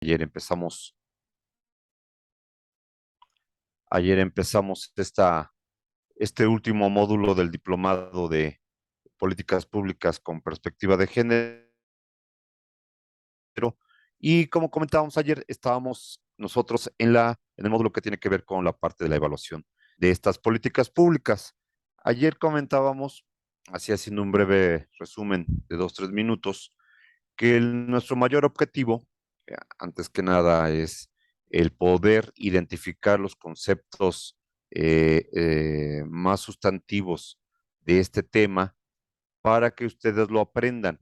Ayer empezamos, ayer empezamos este último módulo del diplomado de políticas públicas con perspectiva de género. Y como comentábamos ayer, estábamos nosotros en el módulo que tiene que ver con la parte de la evaluación de estas políticas públicas. Ayer comentábamos, así haciendo un breve resumen de 2, 3 minutos, que nuestro mayor objetivo, antes que nada, es el poder identificar los conceptos más sustantivos de este tema para que ustedes lo aprendan,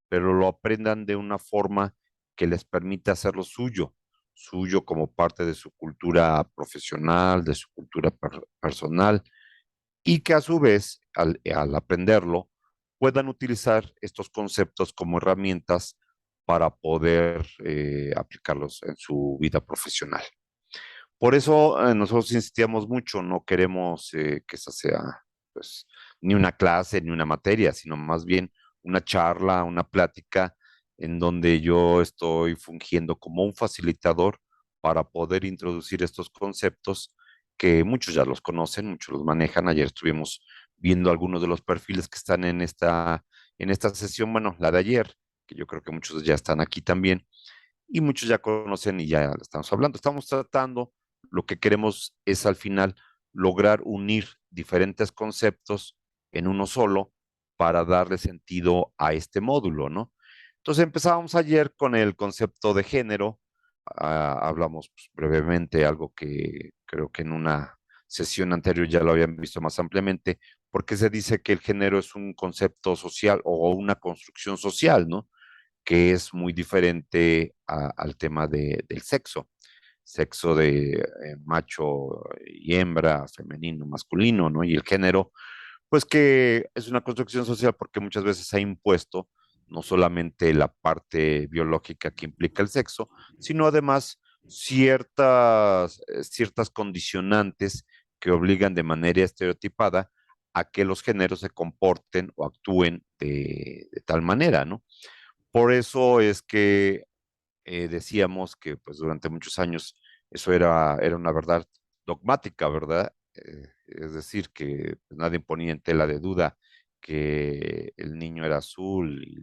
pero lo aprendan de una forma que les permita hacerlo suyo, suyo como parte de su cultura profesional, de su cultura personal, y que a su vez, al aprenderlo, puedan utilizar estos conceptos como herramientas para poder aplicarlos en su vida profesional. Por eso nosotros insistíamos mucho, no queremos que esa sea pues, ni una clase ni una materia, sino más bien una charla, una plática en donde yo estoy fungiendo como un facilitador para poder introducir estos conceptos que muchos ya los conocen, muchos los manejan. Ayer estuvimos viendo algunos de los perfiles que están en esta sesión, bueno, la de ayer, que yo creo que muchos ya están aquí también, y muchos ya conocen y ya estamos hablando. Estamos tratando, lo que queremos es al final lograr unir diferentes conceptos en uno solo para darle sentido a este módulo, ¿no? Entonces empezábamos ayer con el concepto de género. Hablamos pues, brevemente, algo que creo que en una sesión anterior ya lo habían visto más ampliamente, porque se dice que el género es un concepto social o una construcción social, ¿no? Que es muy diferente al tema del sexo, sexo de macho y hembra, femenino, masculino, ¿no? Y el género, pues que es una construcción social porque muchas veces ha impuesto no solamente la parte biológica que implica el sexo, sino además ciertas condicionantes que obligan de manera estereotipada a que los géneros se comporten o actúen de tal manera, ¿no? Por eso es que decíamos que pues durante muchos años eso era una verdad dogmática, ¿verdad? Es decir, que pues, nadie ponía en tela de duda que el niño era azul y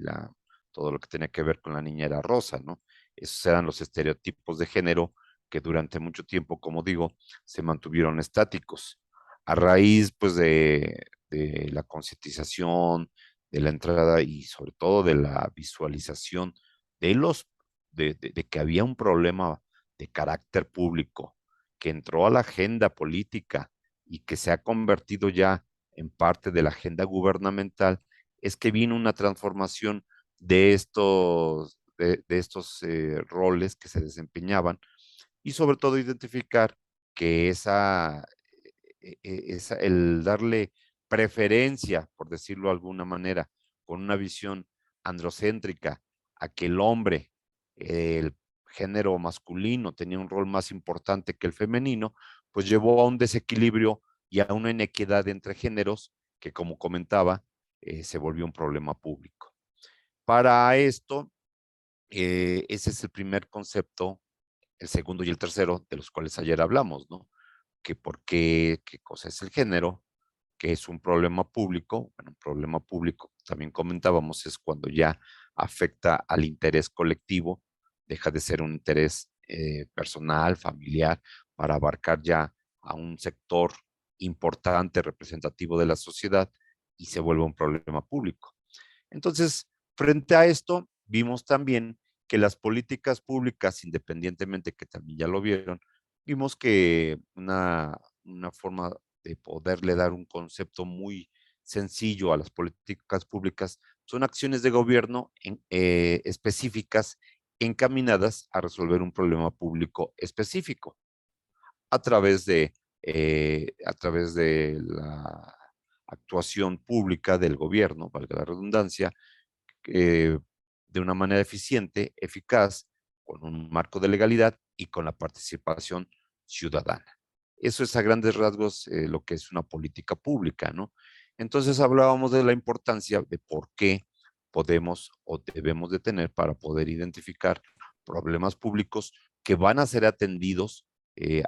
todo lo que tenía que ver con la niña era rosa, ¿no? Esos eran los estereotipos de género que durante mucho tiempo, como digo, se mantuvieron estáticos. A raíz, pues, de la concientización, de la entrada y sobre todo de la visualización de de que había un problema de carácter público que entró a la agenda política y que se ha convertido ya en parte de la agenda gubernamental, es que vino una transformación de estos roles que se desempeñaban y sobre todo identificar que el darle preferencia, por decirlo de alguna manera, con una visión androcéntrica, a que el hombre, el género masculino, tenía un rol más importante que el femenino, pues llevó a un desequilibrio y a una inequidad entre géneros que, como comentaba, se volvió un problema público. Para esto, ese es el primer concepto, el segundo y el tercero, de los cuales ayer hablamos, ¿no? Que por qué cosa es el género, que es un problema público. Bueno, un problema público, también comentábamos, es cuando ya afecta al interés colectivo, deja de ser un interés personal, familiar, para abarcar ya a un sector importante, representativo de la sociedad y se vuelve un problema público. Entonces, frente a esto, vimos también que las políticas públicas, independientemente que también ya lo vieron, vimos que una forma de poderle dar un concepto muy sencillo a las políticas públicas son acciones de gobierno específicas encaminadas a resolver un problema público específico a través de la actuación pública del gobierno, valga la redundancia, eh, de una manera eficiente, eficaz, con un marco de legalidad y con la participación ciudadana. Eso es a grandes rasgos lo que es una política pública, ¿no? Entonces hablábamos de la importancia de por qué podemos o debemos de tener para poder identificar problemas públicos que van a ser atendidos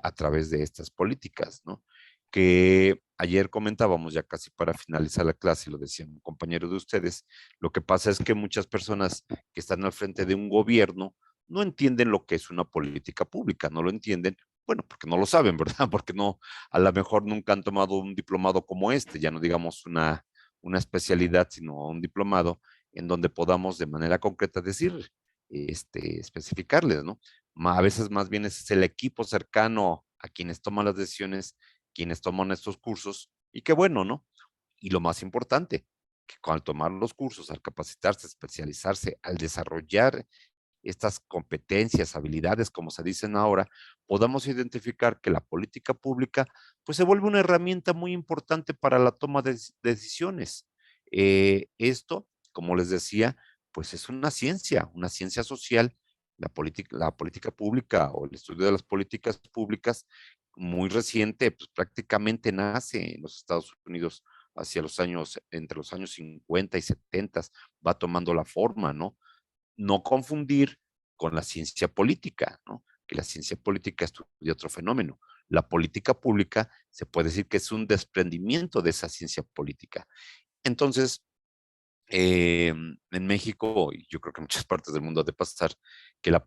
a través de estas políticas, ¿no? Que ayer comentábamos, ya casi para finalizar la clase, y lo decía un compañero de ustedes, lo que pasa es que muchas personas que están al frente de un gobierno no entienden lo que es una política pública, no lo entienden, bueno, porque no lo saben, ¿verdad? Porque no, a lo mejor nunca han tomado un diplomado como este, ya no digamos una especialidad, sino un diplomado en donde podamos de manera concreta decir, especificarles, ¿no? A veces más bien es el equipo cercano a quienes toman las decisiones, quienes toman estos cursos, y qué bueno, ¿no? Y lo más importante, que al tomar los cursos, al capacitarse, especializarse, al desarrollar estas competencias, habilidades, como se dicen ahora, podamos identificar que la política pública pues se vuelve una herramienta muy importante para la toma de decisiones. Esto, como les decía, pues es una ciencia social, la política pública o el estudio de las políticas públicas muy reciente, pues prácticamente nace en los Estados Unidos hacia los años, entre los años 50 y 70, va tomando la forma, ¿no? No confundir con la ciencia política, ¿no? Que la ciencia política estudia otro fenómeno. La política pública se puede decir que es un desprendimiento de esa ciencia política. Entonces, en México, y yo creo que en muchas partes del mundo ha de pasar, que la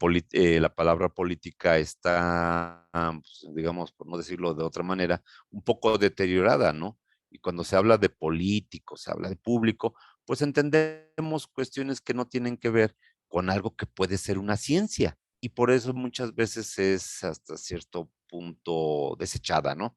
palabra política está, pues, digamos, por no decirlo de otra manera, un poco deteriorada, ¿no? Y cuando se habla de político, se habla de público, pues entendemos cuestiones que no tienen que ver con algo que puede ser una ciencia. Y por eso muchas veces es hasta cierto punto desechada, ¿no?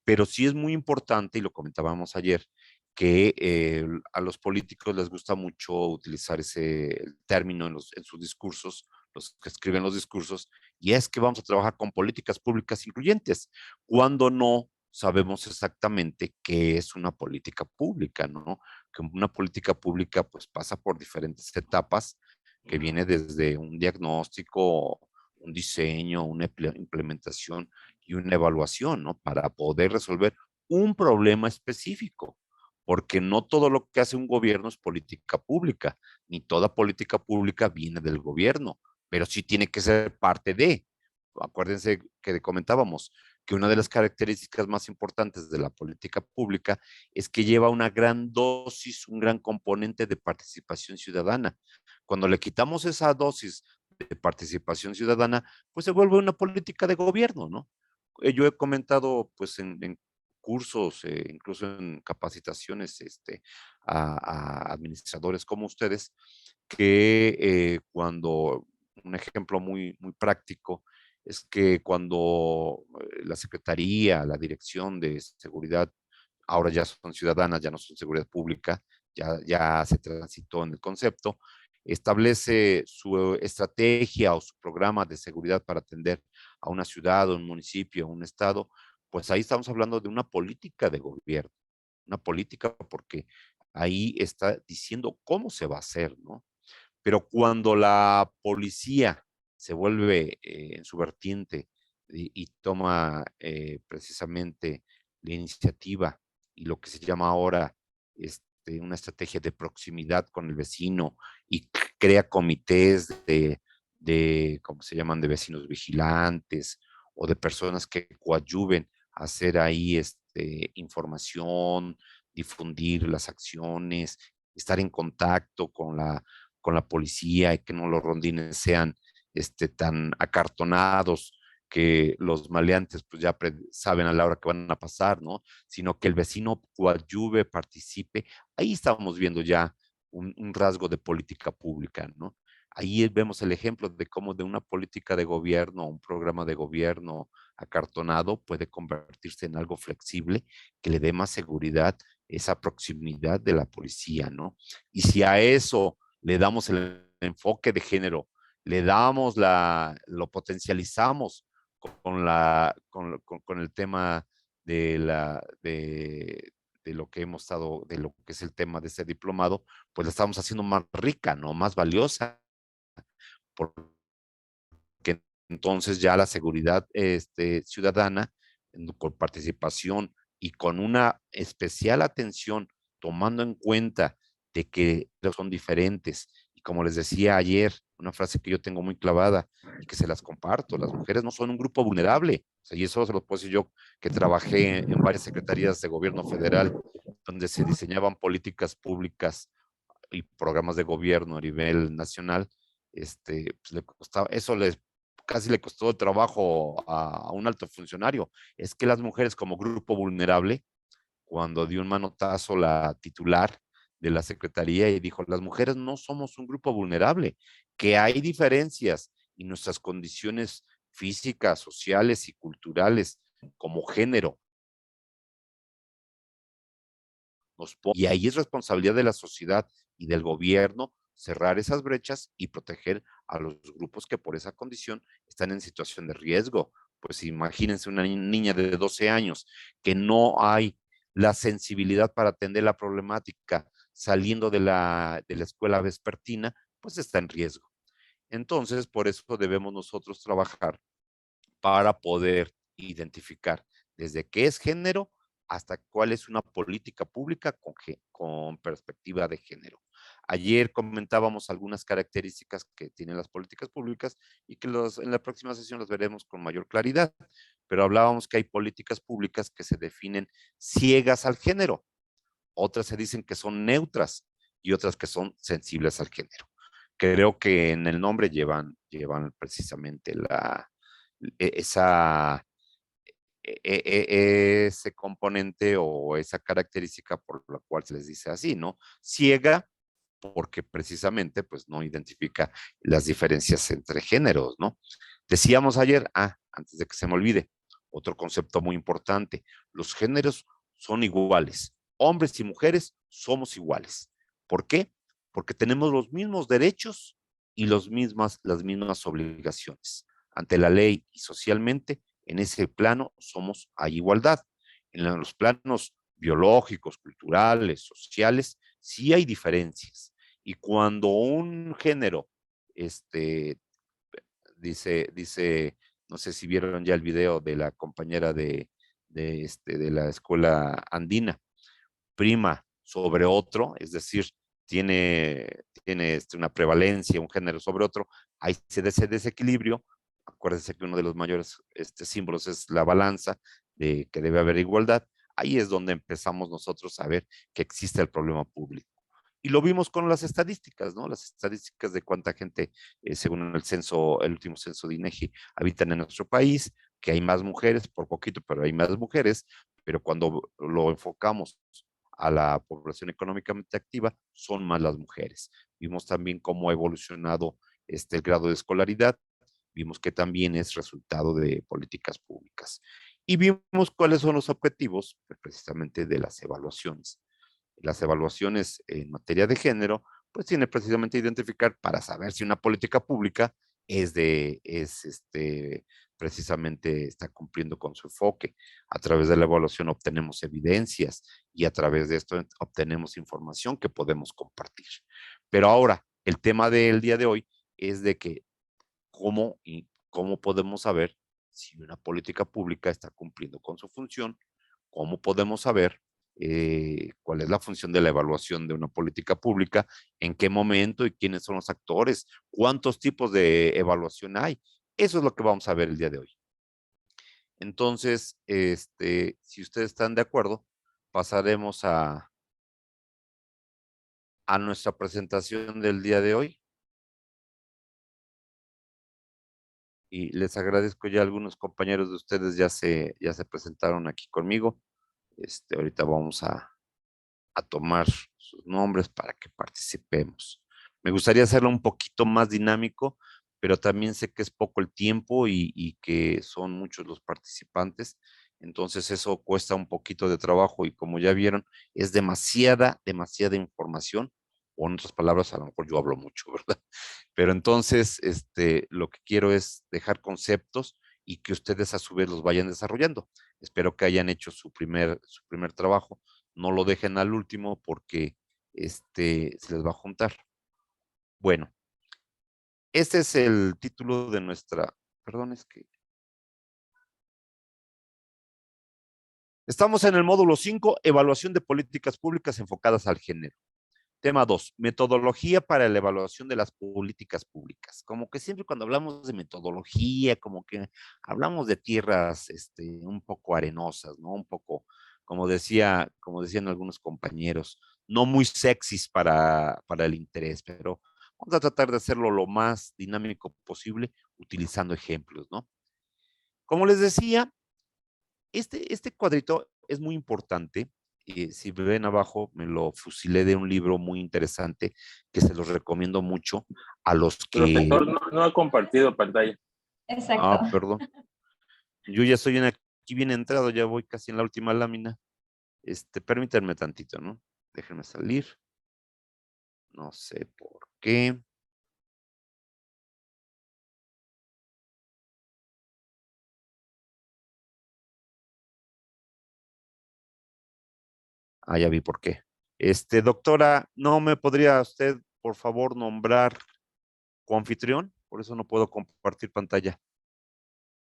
Pero sí es muy importante, y lo comentábamos ayer, que a los políticos les gusta mucho utilizar ese término en sus discursos, los que escriben los discursos, y es que vamos a trabajar con políticas públicas incluyentes, cuando no sabemos exactamente qué es una política pública, ¿no? Que una política pública pues pasa por diferentes etapas, que viene desde un diagnóstico, un diseño, una implementación y una evaluación, ¿no? Para poder resolver un problema específico, porque no todo lo que hace un gobierno es política pública, ni toda política pública viene del gobierno, pero sí tiene que ser parte de. Acuérdense que comentábamos que una de las características más importantes de la política pública es que lleva una gran dosis, un gran componente de participación ciudadana. Cuando le quitamos esa dosis de participación ciudadana, pues se vuelve una política de gobierno, ¿no? Yo he comentado, pues, en cursos, incluso en capacitaciones, a administradores como ustedes, que cuando, un ejemplo muy práctico, es que cuando la Secretaría, la Dirección de Seguridad, ahora ya son ciudadanas, ya no son seguridad pública, ya se transitó en el concepto, establece su estrategia o su programa de seguridad para atender a una ciudad, a un municipio, a un estado, pues ahí estamos hablando de una política de gobierno, una política porque ahí está diciendo cómo se va a hacer, ¿no? Pero cuando la policía se vuelve en su vertiente y toma precisamente la iniciativa y lo que se llama ahora una estrategia de proximidad con el vecino y crea comités ¿cómo se llaman?, de vecinos vigilantes o de personas que coadyuven a hacer ahí información, difundir las acciones, estar en contacto con la policía y que no los rondines sean tan acartonados que los maleantes pues ya saben a la hora que van a pasar, ¿no? Sino que el vecino coadyuve, participe. Ahí estamos viendo ya un rasgo de política pública, ¿no? Ahí vemos el ejemplo de cómo de una política de gobierno, un programa de gobierno acartonado puede convertirse en algo flexible que le dé más seguridad, esa proximidad de la policía, ¿no? Y si a eso le damos el enfoque de género, le damos lo potencializamos con el tema de lo que hemos estado, de lo que es el tema de este diplomado, pues la estamos haciendo más rica, ¿no? Más valiosa, porque entonces ya la seguridad ciudadana, con participación y con una especial atención, tomando en cuenta de que son diferentes. Y como les decía ayer, una frase que yo tengo muy clavada y que se las comparto: las mujeres no son un grupo vulnerable. O sea, y eso se lo puedo decir yo, que trabajé en varias secretarías de gobierno federal, donde se diseñaban políticas públicas y programas de gobierno a nivel nacional. Pues le costaba, eso casi le costó trabajo a un alto funcionario. Es que las mujeres como grupo vulnerable, cuando dio un manotazo la titular de la secretaría y dijo: las mujeres no somos un grupo vulnerable, que hay diferencias y nuestras condiciones físicas, sociales y culturales como género y ahí es responsabilidad de la sociedad y del gobierno cerrar esas brechas y proteger a los grupos que por esa condición están en situación de riesgo. Pues imagínense una niña de 12 años que no hay la sensibilidad para atender la problemática saliendo de la escuela vespertina, pues está en riesgo. Entonces, por eso debemos nosotros trabajar para poder identificar desde qué es género hasta cuál es una política pública con perspectiva de género. Ayer comentábamos algunas características que tienen las políticas públicas y que en la próxima sesión las veremos con mayor claridad, pero hablábamos que hay políticas públicas que se definen ciegas al género, otras se dicen que son neutras y otras que son sensibles al género. Creo que en el nombre llevan precisamente esa, ese componente o esa característica por la cual se les dice así, ¿no? Ciega, porque precisamente pues no identifica las diferencias entre géneros, ¿no? Decíamos ayer, antes de que se me olvide, otro concepto muy importante: los géneros son iguales, hombres y mujeres somos iguales. ¿Por qué? Porque tenemos los mismos derechos y las mismas obligaciones. Ante la ley y socialmente, en ese plano hay igualdad. En los planos biológicos, culturales, sociales, sí hay diferencias. Y cuando un género, dice, no sé si vieron ya el video de la compañera de la escuela andina, prima sobre otro, es decir, tiene una prevalencia, un género sobre otro, ahí se da ese desequilibrio. Acuérdense que uno de los mayores símbolos es la balanza, de que debe haber igualdad. Ahí es donde empezamos nosotros a ver que existe el problema público. Y lo vimos con las estadísticas, ¿no? Las estadísticas de cuánta gente, según el último censo de INEGI, habitan en nuestro país, que hay más mujeres, por poquito, pero hay más mujeres, pero cuando lo enfocamos a la población económicamente activa, son más las mujeres. Vimos también cómo ha evolucionado el grado de escolaridad, vimos que también es resultado de políticas públicas. Y vimos cuáles son los objetivos, pues, precisamente de las evaluaciones. Las evaluaciones en materia de género, pues tiene precisamente identificar para saber si una política pública precisamente está cumpliendo con su enfoque. A través de la evaluación obtenemos evidencias y a través de esto obtenemos información que podemos compartir. Pero ahora, el tema del día de hoy es de que cómo podemos saber si una política pública está cumpliendo con su función, cómo podemos saber cuál es la función de la evaluación de una política pública, en qué momento y quiénes son los actores, cuántos tipos de evaluación hay. Eso es lo que vamos a ver el día de hoy. Entonces, si ustedes están de acuerdo, pasaremos a nuestra presentación del día de hoy. Y les agradezco, ya algunos compañeros de ustedes ya se presentaron aquí conmigo. Ahorita vamos a tomar sus nombres para que participemos. Me gustaría hacerlo un poquito más dinámico, pero también sé que es poco el tiempo y que son muchos los participantes, entonces eso cuesta un poquito de trabajo y como ya vieron, es demasiada información, o en otras palabras, a lo mejor yo hablo mucho, ¿verdad? Pero entonces, lo que quiero es dejar conceptos y que ustedes a su vez los vayan desarrollando. Espero que hayan hecho su primer trabajo, no lo dejen al último porque se les va a juntar. Bueno, este es el título de perdón, es que estamos en el módulo 5, evaluación de políticas públicas enfocadas al género. Tema 2, metodología para la evaluación de las políticas públicas. Como que siempre cuando hablamos de metodología, como que hablamos de tierras un poco arenosas, ¿no? Un poco, como decían algunos compañeros, no muy sexys para el interés, pero vamos a tratar de hacerlo lo más dinámico posible utilizando ejemplos, ¿no? Como les decía, este cuadrito es muy importante. Si ven abajo, me lo fusilé de un libro muy interesante que se los recomiendo mucho a los que... Profesor, no ha compartido pantalla. Exacto. Perdón. Yo ya estoy aquí bien entrado, ya voy casi en la última lámina. Permítanme tantito, ¿no? Déjenme salir. No sé por qué. Ya vi por qué. Doctora, ¿no me podría usted, por favor, nombrar coanfitrión? Por eso no puedo compartir pantalla.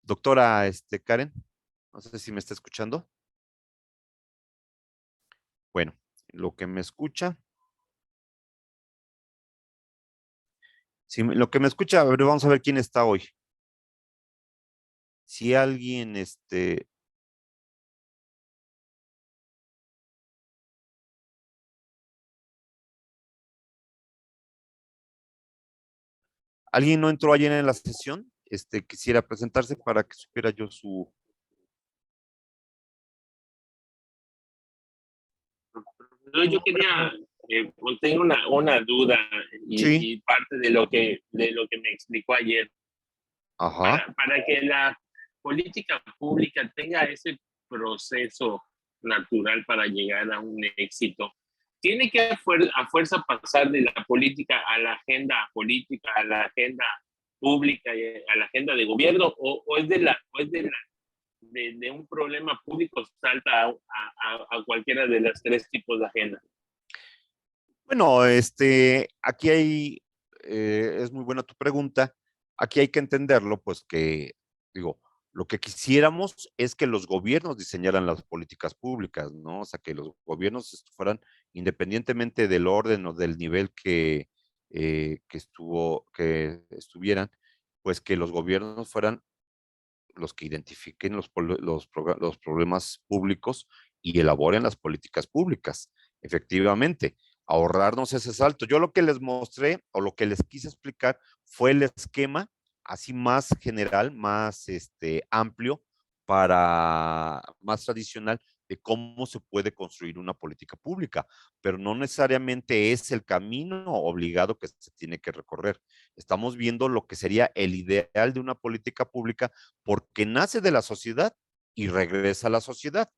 Doctora, Karen, no sé si me está escuchando. Bueno, lo que me escucha. Si lo que me escucha, a ver, vamos a ver quién está hoy. Si alguien, ¿alguien no entró ayer en la sesión? Quisiera presentarse para que supiera yo su... Yo quería, tengo una duda Sí. y parte de lo que me explicó ayer. Ajá. Para que la política pública tenga ese proceso natural para llegar a un éxito, tiene que a fuerza pasar de la política a la agenda política, a la agenda pública, a la agenda de gobierno, o es de un problema público salta a cualquiera de los tres tipos de agenda. Bueno, aquí hay, es muy buena tu pregunta. Aquí hay que entenderlo, pues que, digo, lo que quisiéramos es que los gobiernos diseñaran las políticas públicas, ¿no? O sea, que los gobiernos fueran, independientemente del orden o del nivel que estuvieran, pues que los gobiernos fueran los que identifiquen los problemas públicos y elaboren las políticas públicas. Efectivamente, ahorrarnos ese salto. Yo lo que les mostré o lo que les quise explicar fue el esquema así más general, más amplio, más tradicional de cómo se puede construir una política pública, pero no necesariamente es el camino obligado que se tiene que recorrer. Estamos viendo lo que sería el ideal de una política pública porque nace de la sociedad y regresa a la sociedad.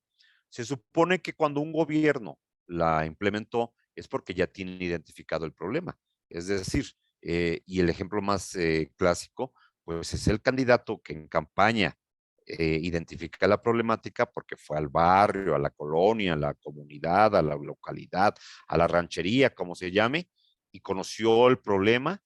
Se supone que cuando un gobierno la implementó es porque ya tiene identificado el problema. Es decir, y el ejemplo más clásico, pues es el candidato que en campaña identifica la problemática porque fue al barrio, a la colonia, a la comunidad, a la localidad, a la ranchería, como se llame, y conoció el problema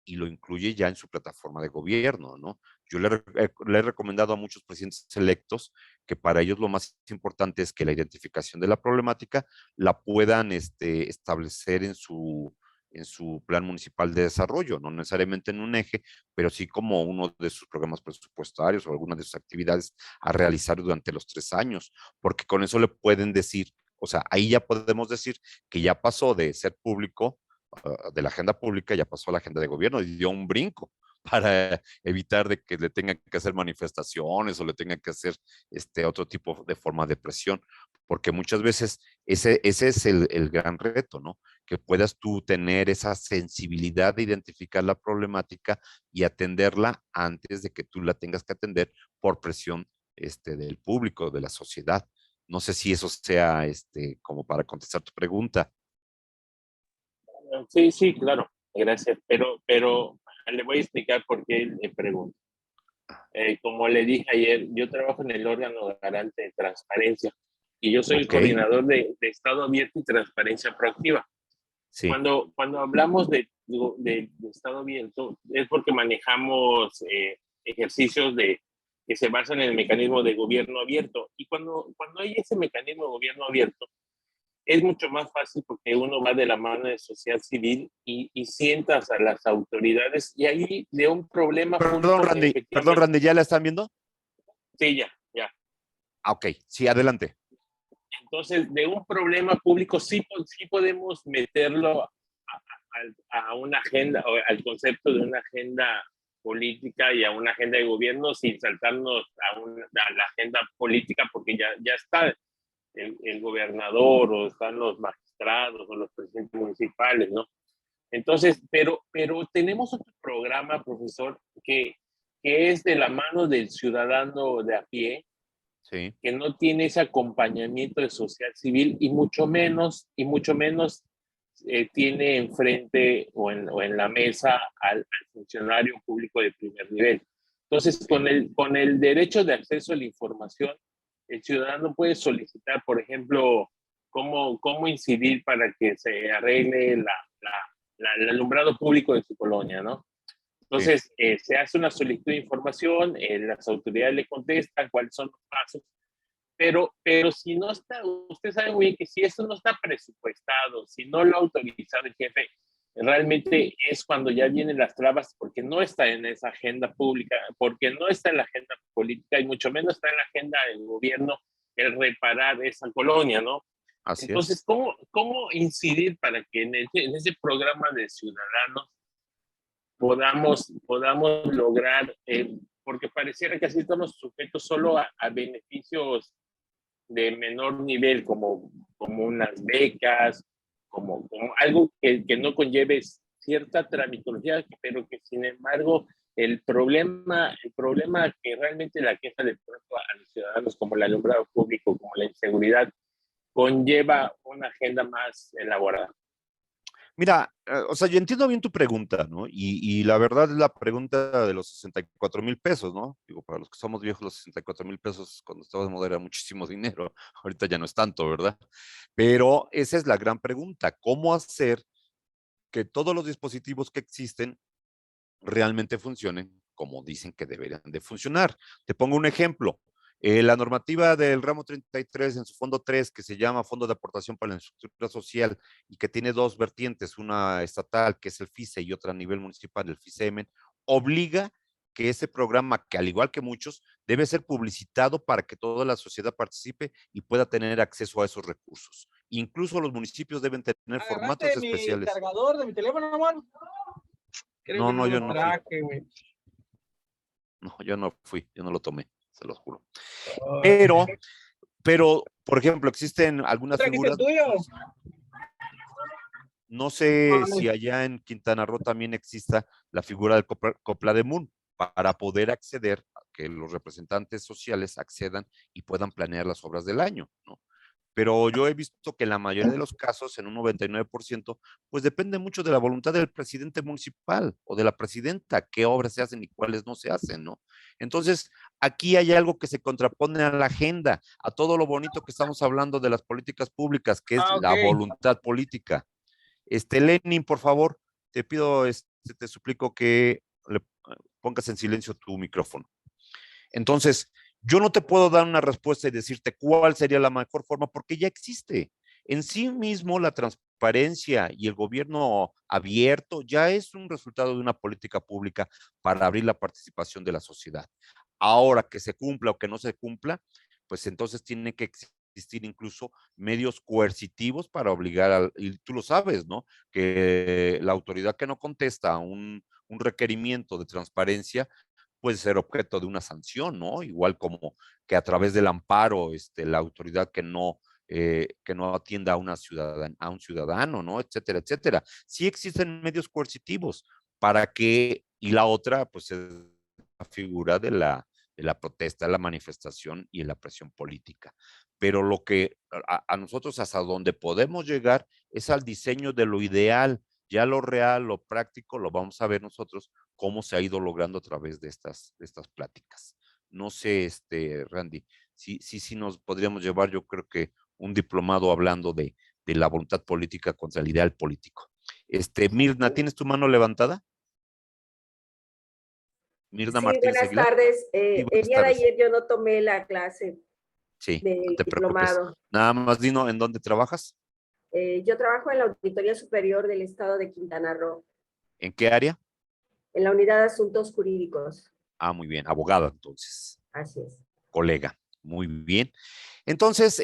y lo incluye ya en su plataforma de gobierno, ¿no? Yo le he recomendado a muchos presidentes electos que para ellos lo más importante es que la identificación de la problemática la puedan establecer en su plan municipal de desarrollo, no necesariamente en un eje, pero sí como uno de sus programas presupuestarios o alguna de sus actividades a realizar durante los 3 años, porque con eso le pueden decir, o sea, ahí ya podemos decir que ya pasó de ser público de la agenda pública, ya pasó a la agenda de gobierno y dio un brinco para evitar de que le tengan que hacer manifestaciones o le tengan que hacer otro tipo de forma de presión, porque muchas veces ese es el gran reto, ¿no? Que puedas tú tener esa sensibilidad de identificar la problemática y atenderla antes de que tú la tengas que atender por presión del público, de la sociedad. No sé si eso sea como para contestar tu pregunta. Sí, sí, claro, gracias. Pero le voy a explicar por qué le pregunto. Como le dije ayer, yo trabajo en el órgano garante de transparencia y yo soy el Ok, coordinador de Estado abierto y transparencia proactiva. sí. Cuando hablamos de Estado abierto es porque manejamos ejercicios que se basan en el mecanismo de gobierno abierto. Y cuando hay ese mecanismo de gobierno abierto, es mucho más fácil porque uno va de la mano de sociedad civil y sientas a las autoridades y ahí de un problema público, Perdón, efectivamente, Randy, ¿ya la están viendo? sí, ya, ya. Ah, ok, sí, adelante. Entonces, de un problema público sí podemos meterlo a una agenda, o al concepto de una agenda política y a una agenda de gobierno sin saltarnos a la agenda política porque ya está el gobernador o están los magistrados o los presidentes municipales, ¿no? Entonces, pero tenemos otro programa, profesor, que es de la mano del ciudadano de a pie, Sí. que no tiene ese acompañamiento de sociedad civil y mucho menos tiene enfrente o en la mesa al funcionario público de primer nivel. Entonces, Sí. con el derecho de acceso a la información, el ciudadano puede solicitar, por ejemplo, cómo incidir para que se arregle el alumbrado público de su colonia, ¿no? Sí. Entonces, se hace una solicitud de información, las autoridades le contestan cuáles son los pasos, pero si no está, usted sabe muy bien que si esto no está presupuestado, si no lo ha autorizado el jefe, realmente es cuando ya vienen las trabas porque no está en esa agenda pública, porque no está en la agenda política y mucho menos está en la agenda del gobierno el reparar esa colonia, ¿no? Así es. Entonces, ¿cómo incidir para que en ese programa de ciudadanos podamos lograr, porque pareciera que así estamos sujetos solo a beneficios de menor nivel, como unas becas, como algo que no conlleve cierta tramitología, pero que sin embargo el problema que realmente la queja de pronto a los ciudadanos, como el alumbrado público, como la inseguridad, conlleva una agenda más elaborada. Mira, o sea, yo entiendo bien tu pregunta, ¿no? Y la verdad es la pregunta de los 64,000 pesos, ¿no? Digo, para los que somos viejos, los 64,000 pesos cuando estaba de moda era muchísimo dinero. Ahorita ya no es tanto, ¿verdad? Pero esa es la gran pregunta. ¿Cómo hacer que todos los dispositivos que existen realmente funcionen como dicen que deberían de funcionar? Te pongo un ejemplo. La normativa del ramo 33 en su fondo 3, que se llama Fondo de Aportación para la Infraestructura Social y que tiene dos vertientes, una estatal, que es el FICE, y otra a nivel municipal, el FICEMEN, obliga que ese programa, que al igual que muchos, debe ser publicitado para que toda la sociedad participe y pueda tener acceso a esos recursos. Incluso los municipios deben tener formatos ¿Agarraste mi especiales. cargador de mi teléfono, amor? Creo No, que no, no yo lo no fui. traje, güey. No, yo no fui, yo no lo tomé, se los juro. Oh, Pero, pero, por ejemplo, existen ¿no algunas trajiste el figuras, tuyo? no sé si allá en Quintana Roo también exista la figura del Coplademun para poder acceder a que los representantes sociales accedan y puedan planear las obras del año, ¿no? Pero yo he visto que en la mayoría de los casos, en un 99%, pues depende mucho de la voluntad del presidente municipal o de la presidenta, qué obras se hacen y cuáles no se hacen, ¿no? Entonces, aquí hay algo que se contrapone a la agenda, a todo lo bonito que estamos hablando de las políticas públicas, que es Ok. la voluntad política. Lenin, por favor, te pido, te suplico que le pongas en silencio tu micrófono. Entonces, yo no te puedo dar una respuesta y decirte cuál sería la mejor forma porque ya existe. En sí mismo la transparencia y el gobierno abierto ya es un resultado de una política pública para abrir la participación de la sociedad. Ahora que se cumpla o que no se cumpla, pues entonces tiene que existir incluso medios coercitivos para obligar y tú lo sabes, ¿no? Que la autoridad que no contesta a un requerimiento de transparencia puede ser objeto de una sanción, ¿no? Igual como que a través del amparo, la autoridad que no atienda a un ciudadano, ¿no? Etcétera, etcétera. Sí existen medios coercitivos para que, y la otra, pues es la figura de la protesta, la manifestación y la presión política. Pero lo que a nosotros hasta donde podemos llegar es al diseño de lo ideal, ya lo real, lo práctico, lo vamos a ver nosotros cómo se ha ido logrando a través de estas pláticas. No sé, Randy, sí nos podríamos llevar, yo creo que un diplomado hablando de la voluntad política contra el ideal político. Mirna, ¿tienes tu mano levantada? Mirna Sí, Martínez buenas Aguilar. tardes. Sí, El buenas día de tardes. ayer yo no tomé la clase Sí, no del te preocupes. diplomado. Nada más, Dino, ¿en dónde trabajas? Yo trabajo en la Auditoría Superior del Estado de Quintana Roo, ¿En qué área? en la Unidad de Asuntos Jurídicos. Ah, muy bien, abogada entonces, Así es. colega. Muy bien. Entonces,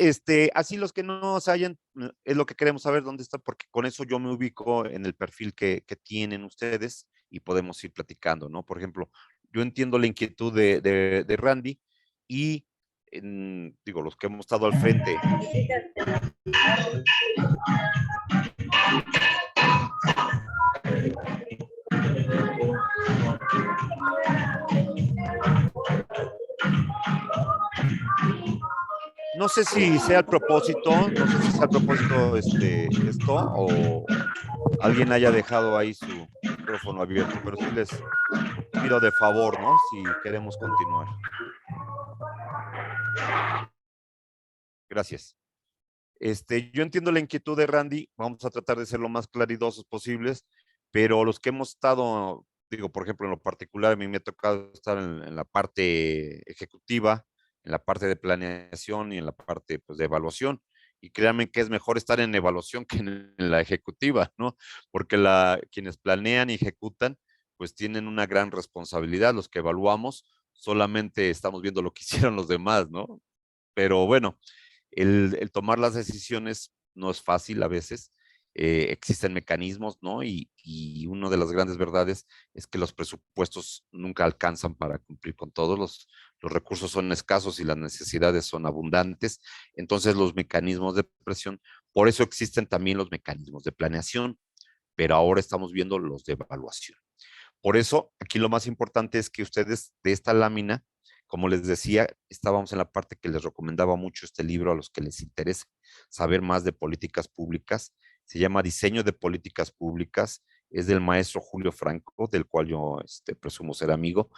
así los que no nos hayan, es lo que queremos saber dónde está, porque con eso yo me ubico en el perfil que tienen ustedes y podemos ir platicando, ¿no? Por ejemplo, yo entiendo la inquietud de Randy y, digo, los que hemos estado al frente. No sé si sea el propósito, no sé si sea el propósito esto o alguien haya dejado ahí su micrófono abierto, pero sí les pido de favor, ¿no? Si queremos continuar. Gracias. Yo entiendo la inquietud de Randy, vamos a tratar de ser lo más claridosos posibles, pero los que hemos estado, digo, por ejemplo, en lo particular, a mí me ha tocado estar en la parte ejecutiva, en la parte de planeación y en la parte pues, de evaluación. Y créanme que es mejor estar en evaluación que en la ejecutiva, ¿no? Porque quienes planean y ejecutan, pues tienen una gran responsabilidad. Los que evaluamos solamente estamos viendo lo que hicieron los demás, ¿no? Pero bueno, el tomar las decisiones no es fácil a veces. Existen mecanismos, ¿no? Y una de las grandes verdades es que los presupuestos nunca alcanzan para cumplir con todos. Los recursos son escasos y las necesidades son abundantes. Entonces, los mecanismos de presión, por eso existen también los mecanismos de planeación, pero ahora estamos viendo los de evaluación. Por eso, aquí lo más importante es que ustedes de esta lámina, como les decía, estábamos en la parte que les recomendaba mucho este libro a los que les interese saber más de políticas públicas. Se llama Diseño de Políticas Públicas. Es del maestro Julio Franco, del cual yo presumo ser amigo,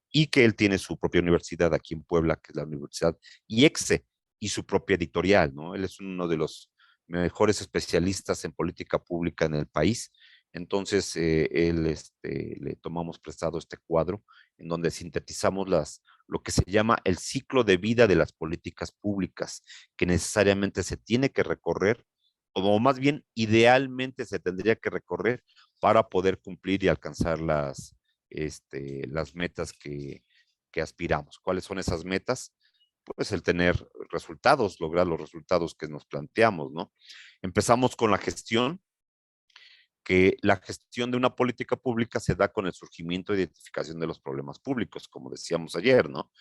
y que él tiene su propia universidad aquí en Puebla, que es la Universidad IEXE, y su propia editorial, ¿no? Él es uno de los mejores especialistas en política pública en el país. Entonces, le tomamos prestado este cuadro en donde sintetizamos lo que se llama el ciclo de vida de las políticas públicas, que necesariamente se tiene que recorrer, o más bien idealmente se tendría que recorrer para poder cumplir y alcanzar las metas que aspiramos. ¿Cuáles son esas metas? Pues el tener resultados, lograr los resultados que nos planteamos, ¿no? Empezamos con la gestión, que la gestión de una política pública se da con el surgimiento e identificación de los problemas públicos, como decíamos ayer, ¿no?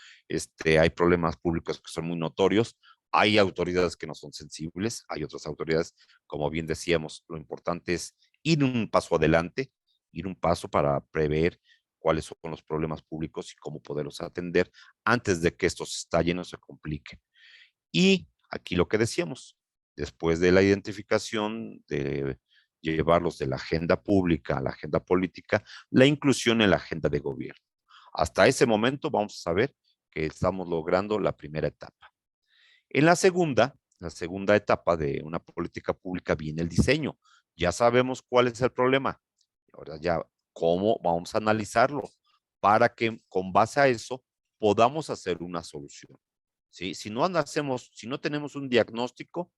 Hay problemas públicos que son muy notorios, hay autoridades que no son sensibles, hay otras autoridades, como bien decíamos, lo importante es ir un paso adelante, ir un paso para prever cuáles son los problemas públicos y cómo poderlos atender antes de que estos estallen o se compliquen. Y aquí lo que decíamos, después de la identificación de llevarlos de la agenda pública a la agenda política, la inclusión en la agenda de gobierno. Hasta ese momento vamos a saber que estamos logrando la primera etapa. En la segunda etapa de una política pública viene el diseño. Ya sabemos cuál es el problema. Ahora ya, ¿cómo vamos a analizarlo? Para que con base a eso podamos hacer una solución. ¿Sí? Si no tenemos un diagnóstico,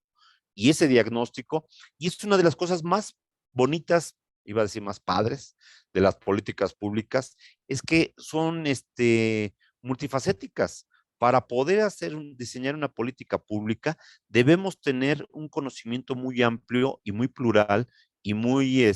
y ese diagnóstico, y es una de las cosas más bonitas, iba a decir más padres, de las políticas públicas, es que son multifacéticas. Para poder diseñar una política pública, debemos tener un conocimiento muy amplio y muy plural y muy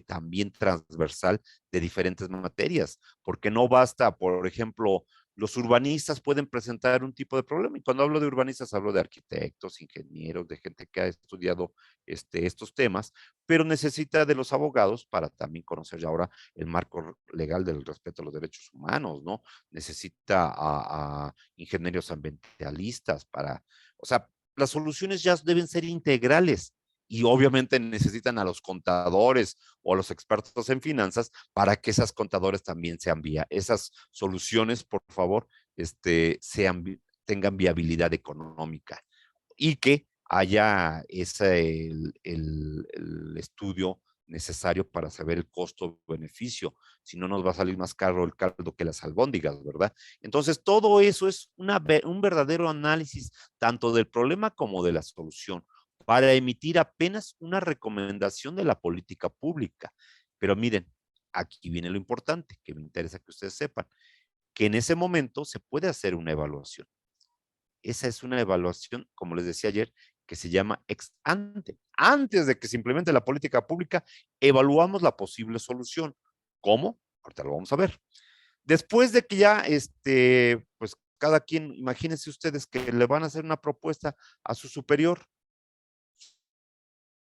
también transversal de diferentes materias, porque no basta, por ejemplo, los urbanistas pueden presentar un tipo de problema. Y cuando hablo de urbanistas, hablo de arquitectos, ingenieros, de gente que ha estudiado estos temas, pero necesita de los abogados para también conocer ya ahora el marco legal del respeto a los derechos humanos, ¿no? Necesita a ingenieros ambientalistas o sea, las soluciones ya deben ser integrales y obviamente necesitan a los contadores o a los expertos en finanzas para que esas contadores también esas soluciones, por favor, tengan viabilidad económica y que haya el estudio necesario para saber el costo-beneficio. Si no, nos va a salir más caro el caldo que las albóndigas, ¿verdad? Entonces, todo eso es un verdadero análisis tanto del problema como de la solución. para emitir apenas una recomendación de la política pública. Pero miren, aquí viene lo importante, que me interesa que ustedes sepan, que en ese momento se puede hacer una evaluación. Esa es una evaluación, como les decía ayer, que se llama ex ante. Antes de que se implemente la política pública, evaluamos la posible solución. ¿Cómo? Ahorita lo vamos a ver. Después de que ya, pues cada quien, imagínense ustedes que le van a hacer una propuesta a su superior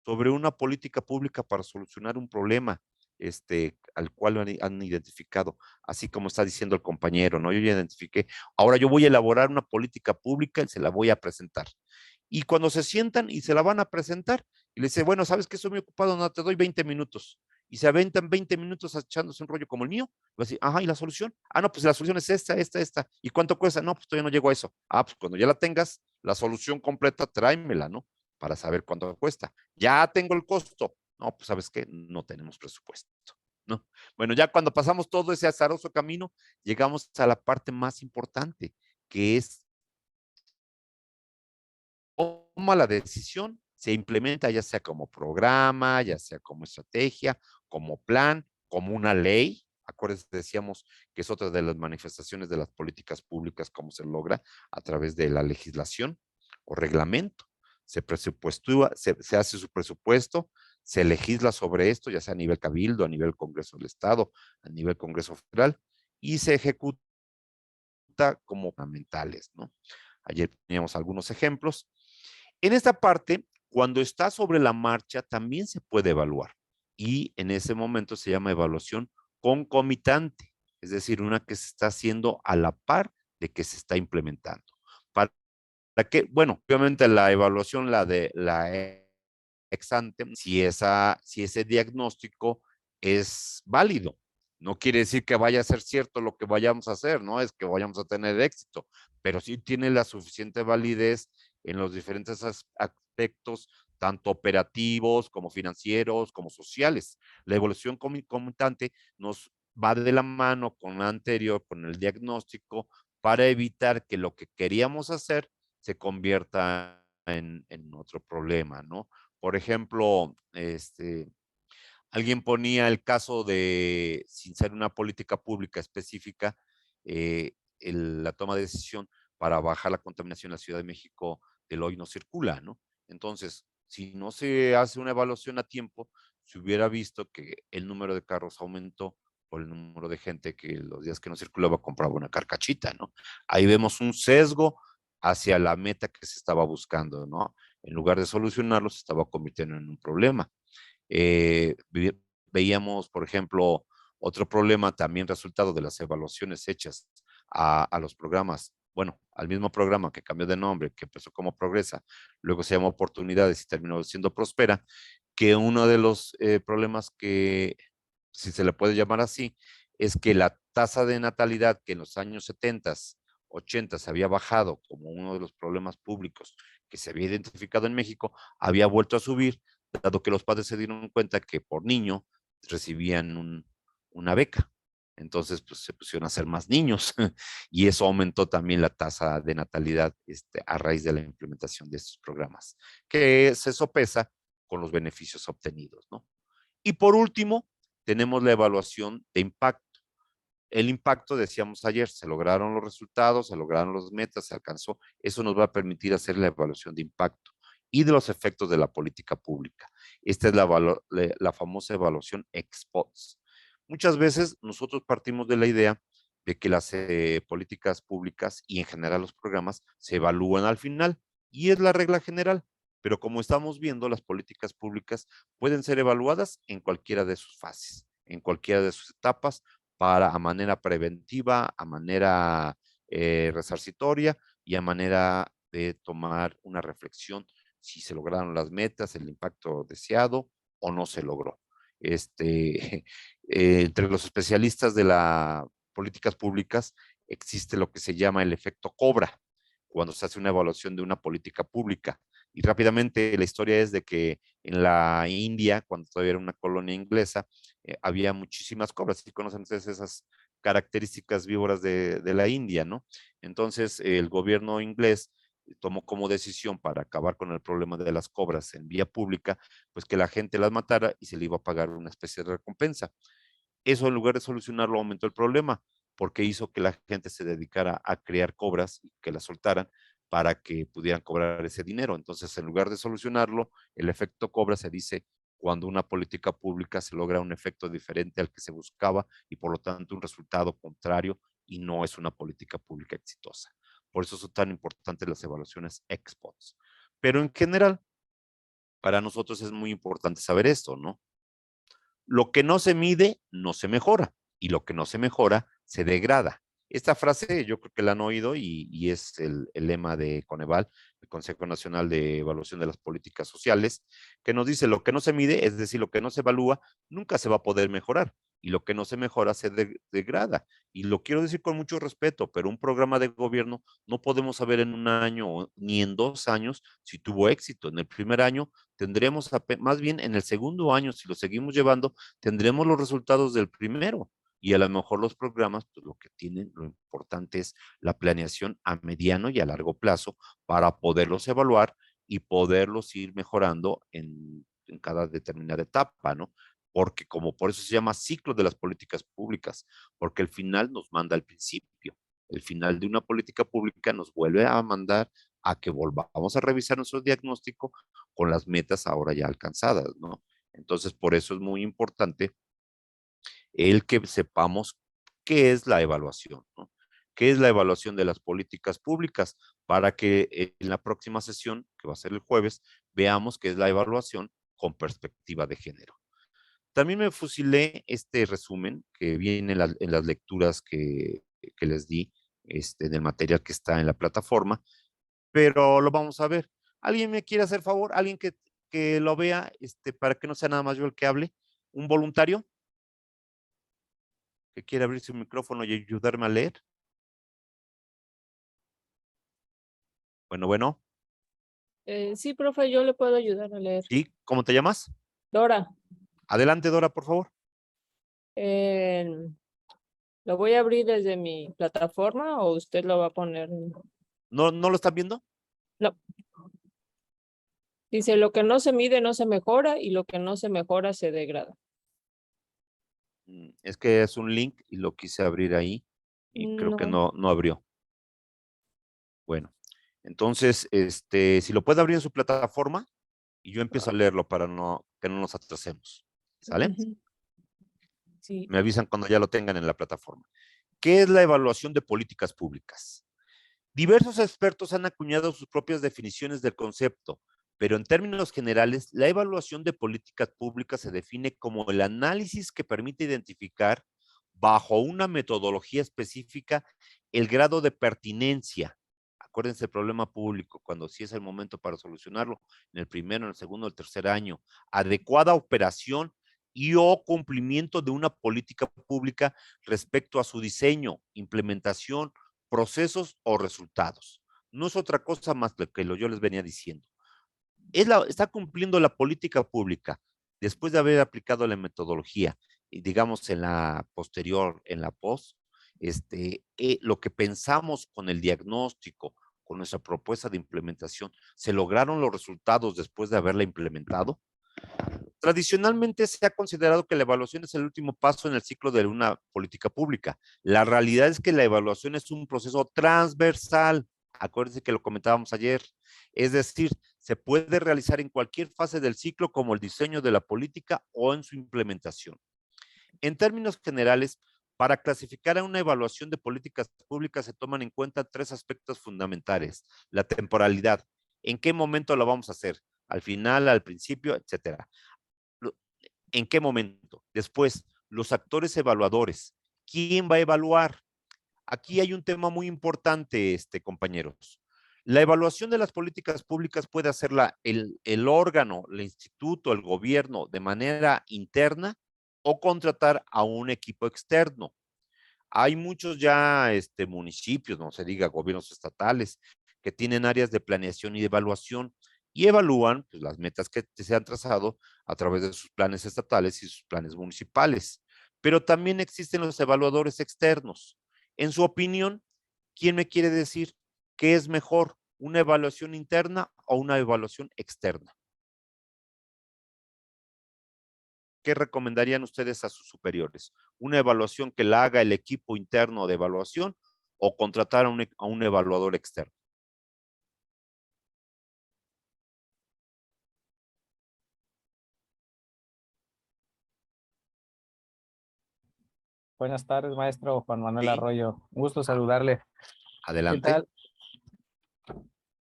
sobre una política pública para solucionar un problema al cual han identificado, así como está diciendo el compañero, ¿no? Yo ya identifiqué, ahora yo voy a elaborar una política pública y se la voy a presentar. Y cuando se sientan y se la van a presentar, y le dice, bueno, ¿sabes qué? Estoy muy ocupado, no, te doy 20 minutos. Y se aventan 20 minutos echándose un rollo como el mío. Va a decir, ajá, ¿y la solución? Ah, no, pues la solución es esta. ¿Y cuánto cuesta? No, pues todavía no llego a eso. Ah, pues cuando ya la tengas, la solución completa, tráemela, ¿no? Para saber cuánto cuesta. Ya tengo el costo. No, pues sabes qué, no tenemos presupuesto, ¿no? Bueno, ya cuando pasamos todo ese azaroso camino, llegamos a la parte más importante, que es toma la decisión, se implementa ya sea como programa, ya sea como estrategia, como plan, como una ley. Acuérdense, decíamos que es otra de las manifestaciones de las políticas públicas, cómo se logra a través de la legislación o reglamento. Se presupuestúa, se hace su presupuesto, se legisla sobre esto, ya sea a nivel cabildo, a nivel Congreso del Estado, a nivel Congreso Federal, y se ejecuta como fundamentales, ¿no? Ayer teníamos algunos ejemplos. En esta parte, cuando está sobre la marcha, también se puede evaluar. Y en ese momento se llama evaluación concomitante, es decir, una que se está haciendo a la par de que se está implementando. Para que, bueno, obviamente la evaluación, la de la ex ante, si ese diagnóstico es válido. No quiere decir que vaya a ser cierto lo que vayamos a hacer, no es que vayamos a tener éxito, pero sí tiene la suficiente validez en los diferentes aspectos, tanto operativos como financieros, como sociales. La evolución concomitante nos va de la mano con la anterior, con el diagnóstico, para evitar que lo que queríamos hacer se convierta en otro problema, ¿no? Por ejemplo, alguien ponía el caso de, sin ser una política pública específica, la toma de decisión para bajar la contaminación en la Ciudad de México del hoy no circula, ¿no? Entonces, si no se hace una evaluación a tiempo, se hubiera visto que el número de carros aumentó por el número de gente que los días que no circulaba compraba una carcachita, ¿no? Ahí vemos un sesgo hacia la meta que se estaba buscando, ¿no? En lugar de solucionarlo, se estaba convirtiendo en un problema. Eh, Veíamos, por ejemplo, otro problema también resultado de las evaluaciones hechas a los programas, bueno, al mismo programa que cambió de nombre, que empezó como Progresa, luego se llamó Oportunidades y terminó siendo Prospera, que uno de los problemas que, si se le puede llamar así, es que la tasa de natalidad que en los años 70, 80 se había bajado como uno de los problemas públicos que se había identificado en México, había vuelto a subir, dado que los padres se dieron cuenta que por niño recibían una beca. Entonces, pues se pusieron a hacer más niños y eso aumentó también la tasa de natalidad a raíz de la implementación de estos programas, que se sopesa con los beneficios obtenidos, ¿no? Y por último, tenemos la evaluación de impacto. El impacto, decíamos ayer, se lograron los resultados, se lograron las metas, se alcanzó. Eso nos va a permitir hacer la evaluación de impacto y de los efectos de la política pública. Esta es la famosa evaluación ex post. Muchas veces nosotros partimos de la idea de que las políticas públicas y en general los programas se evalúan al final y es la regla general. Pero como estamos viendo, las políticas públicas pueden ser evaluadas en cualquiera de sus fases, en cualquiera de sus etapas, a manera preventiva, a manera resarcitoria y a manera de tomar una reflexión si se lograron las metas, el impacto deseado o no se logró. Entre los especialistas de las políticas públicas existe lo que se llama el efecto cobra, cuando se hace una evaluación de una política pública. Y rápidamente la historia es de que en la India, cuando todavía era una colonia inglesa, había muchísimas cobras. ¿Sí conocen ustedes esas características víboras de la India, no? Entonces, el gobierno inglés tomó como decisión para acabar con el problema de las cobras en vía pública, pues que la gente las matara y se le iba a pagar una especie de recompensa. Eso, en lugar de solucionarlo, aumentó el problema, porque hizo que la gente se dedicara a crear cobras y que las soltaran para que pudieran cobrar ese dinero. Entonces, en lugar de solucionarlo, el efecto cobra se dice cuando una política pública se logra un efecto diferente al que se buscaba y por lo tanto un resultado contrario, y no es una política pública exitosa. Por eso son tan importantes las evaluaciones ex post. Pero en general, para nosotros es muy importante saber esto, ¿no? Lo que no se mide no se mejora, y lo que no se mejora se degrada. Esta frase yo creo que la han oído, y es el lema de Coneval, el Consejo Nacional de Evaluación de las Políticas Sociales, que nos dice: lo que no se mide, es decir, lo que no se evalúa, nunca se va a poder mejorar, y lo que no se mejora se degrada. Y lo quiero decir con mucho respeto, pero un programa de gobierno no podemos saber en un año ni en 2 años si tuvo éxito. En el primer año tendremos, más bien en el segundo año, si lo seguimos llevando, tendremos los resultados del primero. Y a lo mejor los programas, pues lo que tienen, lo importante es la planeación a mediano y a largo plazo para poderlos evaluar y poderlos ir mejorando en cada determinada etapa, ¿no? Porque como por eso se llama ciclo de las políticas públicas, porque el final nos manda al principio. El final de una política pública nos vuelve a mandar a que volvamos a revisar nuestro diagnóstico con las metas ahora ya alcanzadas, ¿no? Entonces, por eso es muy importante el que sepamos qué es la evaluación, ¿no? ¿Qué es la evaluación de las políticas públicas? Para que en la próxima sesión, que va a ser el jueves, veamos qué es la evaluación con perspectiva de género. También me fusilé este resumen que viene en las lecturas que les di, del material que está en la plataforma, pero lo vamos a ver. ¿Alguien me quiere hacer favor? ¿Alguien que lo vea, para que no sea nada más yo el que hable? ¿Un voluntario que quiere abrir su micrófono y ayudarme a leer? Bueno, bueno. Sí, profe, yo le puedo ayudar a leer. ¿Sí? ¿Cómo te llamas? Dora, Adelante, Dora, por favor. eh, ¿lo voy a abrir desde mi plataforma o usted lo va a poner? ¿No lo están viendo? No. Dice, lo que no se mide no se mejora y lo que no se mejora se degrada. Es que es un link y lo quise abrir ahí y creo que No. no abrió. Bueno, entonces, si lo puede abrir en su plataforma y yo empiezo a leerlo para que no nos atrasemos. ¿Sale? Ujú. Sí. Me avisan cuando ya lo tengan en la plataforma. ¿Qué es la evaluación de políticas públicas? Diversos expertos han acuñado sus propias definiciones del concepto, pero en términos generales, la evaluación de políticas públicas se define como el análisis que permite identificar, bajo una metodología específica, el grado de pertinencia. Acuérdense, el problema público, cuando sí es el momento para solucionarlo, en el primero, en el segundo, el tercer año, adecuada operación y o cumplimiento de una política pública respecto a su diseño, implementación, procesos o resultados. No es otra cosa más que yo les venía diciendo. Está cumpliendo la política pública después de haber aplicado la metodología, y digamos en la posterior, en la post, lo que pensamos con el diagnóstico, con nuestra propuesta de implementación, ¿se lograron los resultados después de haberla implementado? Tradicionalmente se ha considerado que la evaluación es el último paso en el ciclo de una política pública. La realidad es que la evaluación es un proceso transversal. Acuérdense que lo comentábamos ayer. Es decir, se puede realizar en cualquier fase del ciclo, como el diseño de la política o en su implementación. En términos generales, para clasificar a una evaluación de políticas públicas se toman en cuenta 3 aspectos fundamentales: la temporalidad, en qué momento lo vamos a hacer, al final, al principio, etcétera. ¿En qué momento? Después, los actores evaluadores. ¿Quién va a evaluar? Aquí hay un tema muy importante, compañeros. La evaluación de las políticas públicas puede hacerla el órgano, el instituto, el gobierno de manera interna o contratar a un equipo externo. Hay muchos ya municipios, no se diga gobiernos estatales, que tienen áreas de planeación y de evaluación y evalúan, pues, las metas que se han trazado a través de sus planes estatales y sus planes municipales. Pero también existen los evaluadores externos. En su opinión, ¿quién me quiere decir qué es mejor, ¿Una evaluación interna o una evaluación externa? ¿Qué recomendarían ustedes a sus superiores? ¿Una evaluación que la haga el equipo interno de evaluación o contratar a un evaluador externo? Buenas tardes, maestro Juan Manuel Sí, Arroyo. Un gusto saludarle. ¿Qué adelante. tal?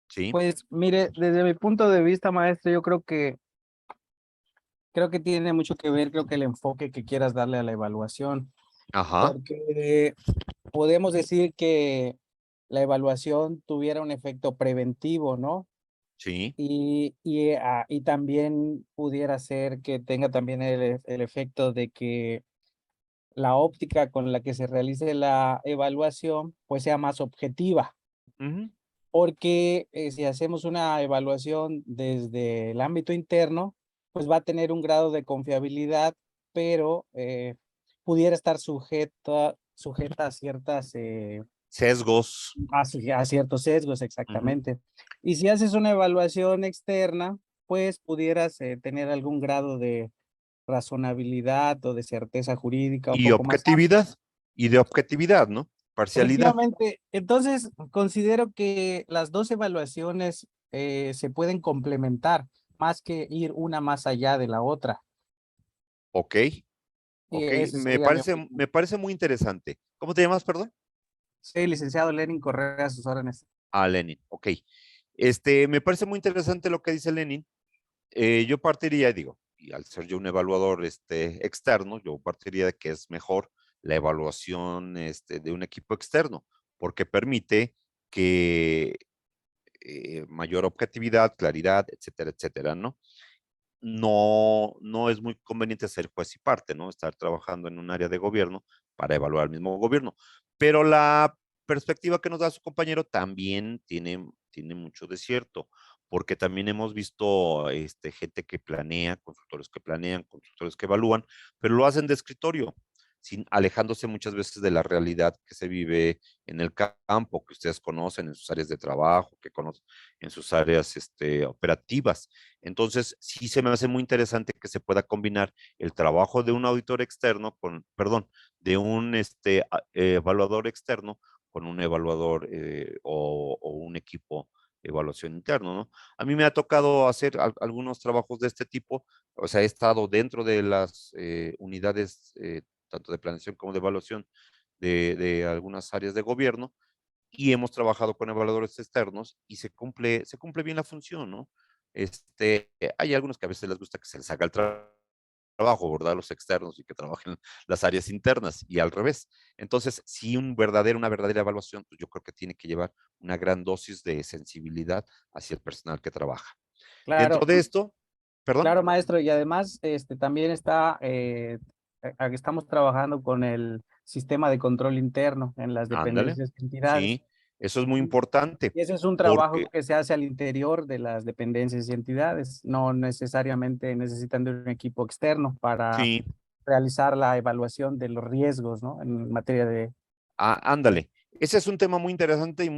Sí, Pues mire, desde mi punto de vista, maestro, yo creo que tiene mucho que ver, creo que el enfoque que quieras darle a la evaluación, ajá, porque podemos decir que la evaluación tuviera un efecto preventivo, ¿no? sí, Y también pudiera ser que tenga también el efecto de que la óptica con la que se realice la evaluación pues sea más objetiva, ujú, porque si hacemos una evaluación desde el ámbito interno, pues va a tener un grado de confiabilidad, pero pudiera estar sujeta a ciertas sesgos. a ciertos sesgos, Ujú. exactamente. Y si haces una evaluación externa, pues pudieras tener algún grado de razonabilidad o de certeza jurídica un Y poco más amplio. objetividad, y de objetividad, ¿no? Parcialidad. Efectivamente, entonces considero que las dos evaluaciones se pueden complementar más que ir una más allá de la otra. Ok, Y ok, ese sería mi opinión. me parece muy interesante. ¿Cómo te llamas, perdón? Sí, licenciado Lenin Correa, a sus órdenes. Ah, Lenin, ok. Me parece muy interesante lo que dice Lenin. Yo partiría, digo, y al ser yo un evaluador externo, yo partiría de que es mejor la evaluación de un equipo externo, porque permite que mayor objetividad, claridad, etcétera, etcétera, ¿no? No es muy conveniente ser juez y parte, ¿no? Estar trabajando en un área de gobierno para evaluar el mismo gobierno. Pero la perspectiva que nos da su compañero también tiene mucho de cierto, porque también hemos visto gente que planea, consultores que evalúan, pero lo hacen de escritorio, alejándose muchas veces de la realidad que se vive en el campo, que ustedes conocen en sus áreas de trabajo, que conocen en sus áreas operativas. Entonces, sí se me hace muy interesante que se pueda combinar el trabajo de un auditor externo perdón, de un evaluador externo con un evaluador o un equipo de evaluación interno, ¿no? A mí me ha tocado hacer algunos trabajos de este tipo, o sea, he estado dentro de las unidades, tanto de planeación como de evaluación de algunas áreas de gobierno, y hemos trabajado con evaluadores externos y se cumple bien la función, ¿no? Hay algunos que a veces les gusta que se les haga el trabajo, ¿verdad? Los externos y que trabajen las áreas internas y al revés. Entonces, sí, una verdadera evaluación, pues yo creo que tiene que llevar una gran dosis de sensibilidad hacia el personal que trabaja. Dentro Claro, de esto, perdón, claro, maestro, y además también estamos trabajando con el sistema de control interno en las ándale, dependencias y entidades. sí, eso es muy importante Y ese es un trabajo porque, que se hace al interior de las dependencias y entidades. No necesariamente necesitan de un equipo externo para sí, realizar la evaluación de los riesgos, ¿no? En materia de... ándale. Ese es un tema muy interesante y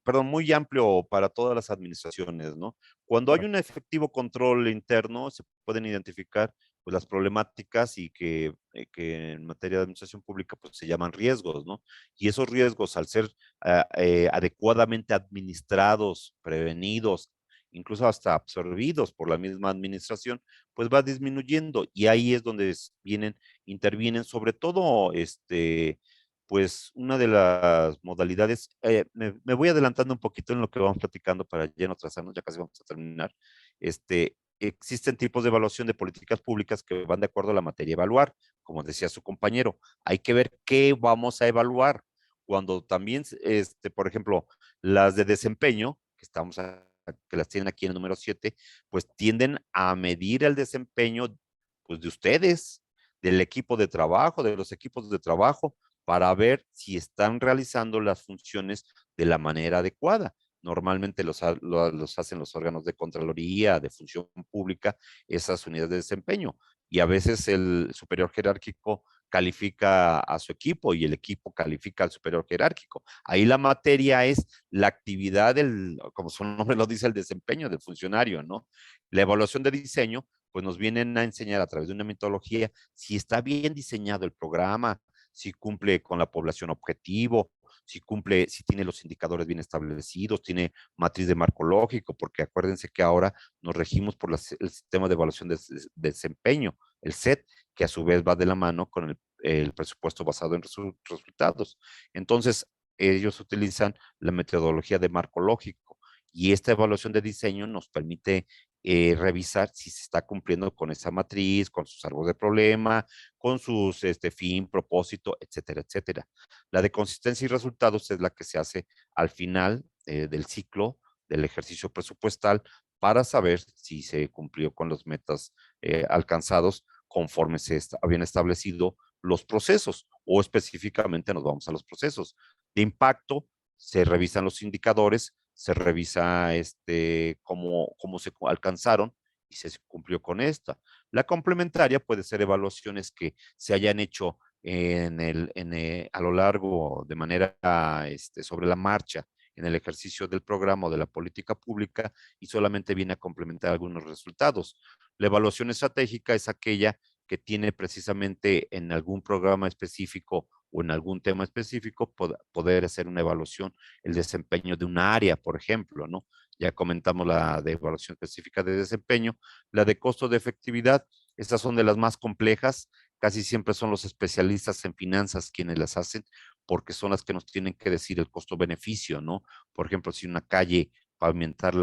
perdón, muy amplio para todas las administraciones, ¿no? Cuando hay un efectivo control interno, se pueden identificar pues, las problemáticas y que en materia de administración pública pues, se llaman riesgos, ¿no? Y esos riesgos, al ser adecuadamente administrados, prevenidos, incluso hasta absorbidos por la misma administración, pues va disminuyendo. Y ahí es donde intervienen sobre todo pues una de las modalidades, me voy adelantando un poquito en lo que vamos platicando para ya no trazarnos, ya casi vamos a terminar. Existen tipos de evaluación de políticas públicas que van de acuerdo a la materia a evaluar, como decía su compañero. Hay que ver qué vamos a evaluar. Cuando también, por ejemplo, las de desempeño, que las tienen aquí en el número 7, pues tienden a medir el desempeño pues, de ustedes, del equipo de trabajo, de los equipos de trabajo, para ver si están realizando las funciones de la manera adecuada. Normalmente los hacen los órganos de Contraloría, de Función Pública, esas unidades de desempeño. Y a veces el superior jerárquico califica a su equipo y el equipo califica al superior jerárquico. Ahí la materia es la actividad del, como su nombre lo dice, el desempeño del funcionario, ¿no? La evaluación de diseño, pues nos vienen a enseñar a través de una metodología si está bien diseñado el programa, si cumple con la población objetivo, si cumple, si tiene los indicadores bien establecidos, tiene matriz de marco lógico, porque acuérdense que ahora nos regimos por el sistema de evaluación de desempeño, el SET, que a su vez va de la mano con el presupuesto basado en resultados. Entonces, ellos utilizan la metodología de marco lógico y esta evaluación de diseño nos permite revisar si se está cumpliendo con esa matriz, con sus árboles de problema, con sus fin, propósito, etcétera, etcétera. La de consistencia y resultados es la que se hace al final del ciclo del ejercicio presupuestal para saber si se cumplió con las metas alcanzados conforme se habían establecido los procesos, o específicamente nos vamos a los procesos. De impacto, se revisan los indicadores, se revisa cómo se alcanzaron y se cumplió con esta. La complementaria puede ser evaluaciones que se hayan hecho a lo largo de manera sobre la marcha en el ejercicio del programa o de la política pública y solamente viene a complementar algunos resultados. La evaluación estratégica es aquella que tiene precisamente en algún programa específico o en algún tema específico poder hacer una evaluación, el desempeño de una área, por ejemplo, ¿no? Ya comentamos la de evaluación específica de desempeño, la de costo de efectividad, estas son de las más complejas, casi siempre son los especialistas en finanzas quienes las hacen, porque son las que nos tienen que decir el costo-beneficio, ¿no? Por ejemplo, si una calle pavimentar